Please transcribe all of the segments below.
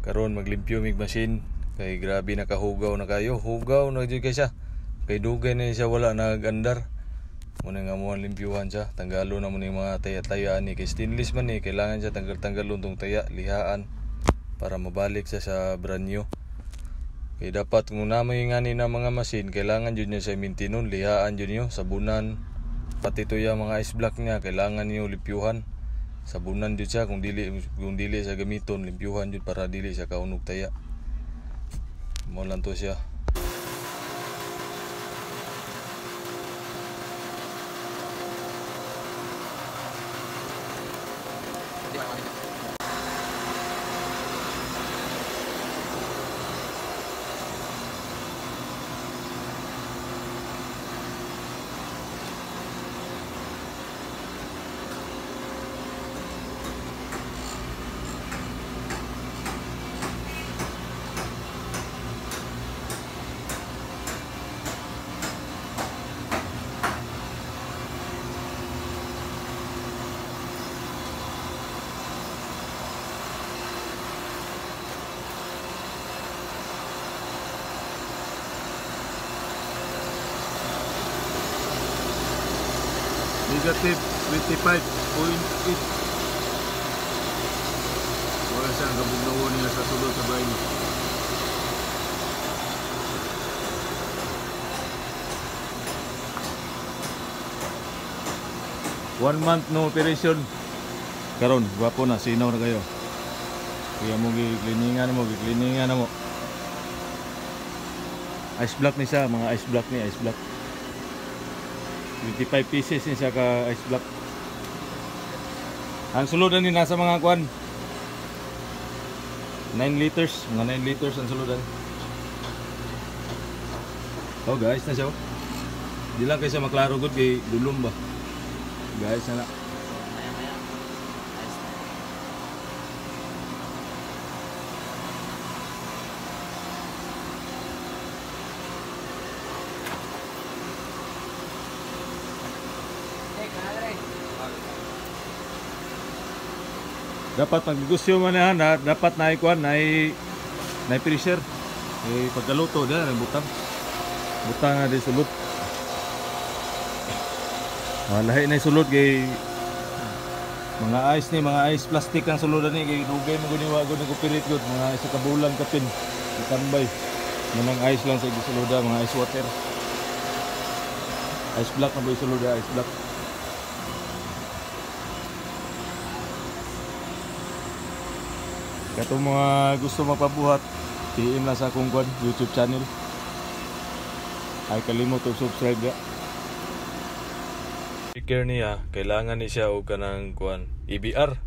karon maglimpyo mig machine kay grabe nakahugaw na kayo. Hugaw na jud kay siya. Kay dugay na siya wala nagandar. Muna nga mo limpyuhan siya. Tanggalo na mo ni mga taya-tayaan ni kay stainless man ni kailangan siya tanggal-tanggalon tong taya, lihaan para mabalik siya sa brand new. Kay dapat kung namoy nga ni na mga machine kailangan jud niya sa maintenance, lihaan jud niyo, sabunan. Pati to yung mga ice block niya kailangan niyo limpyuhan. Sabunan jud siya kung dili sa gamiton, limpyuhan jud para dili siya kaunog taya. Mo lang to siya. Negative 25.8. Wala siyang kabugnawan niya sa sulod sa bahay. One month no operation. Karon, gwapo na, sinaw na kayo. Kaya mo gi-cleaningan mo, Ice block ni siya, mga ice block ni, ice block. 25 pieces ni siya ka ice block. Ang suludan ni nasa mga kwan 9 liters, mga 9 liters ang suludan. Oh guys, na siya. Di lang kayo siya maklaro good kay dulom ba. Guys, na. Dapat maggusyo man na dapat na ikuan na pressure. Pagkaluto dia butang na di sulod. Lahi na sulod kay mga ice plastic ang suludan ni kay dugay mo guni wago nag-operate gud mga isa ka bulan kapin itambay. Manang ice lang sa suluda, mga ice water. Ice block na boy suluda, ice block. Katong mga gusto magpabuhat, PM lang sa akong YouTube channel. Ay kalimot og subscribe ya. Speaker niya, kailangan ni siya og kanang EBR.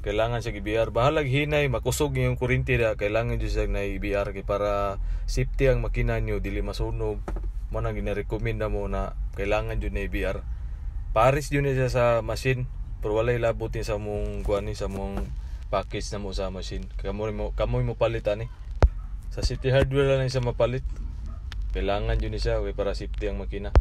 Kailangan siya EBR. Bahalag hinay, makusog yung kuryente niya, kailangan niyo siya na EBR kay para safety ang makina niyo dili masunog. Mo nang gina-recommend na mo na kailangan jud na EBR. Paris jud niya sa machine, pero walay labot ni sa mong sa mong package na mo sa machine. Kamoy mo palitan sa City Hardware lang siya mapalit. Kailangan yun siya para safety ang makina.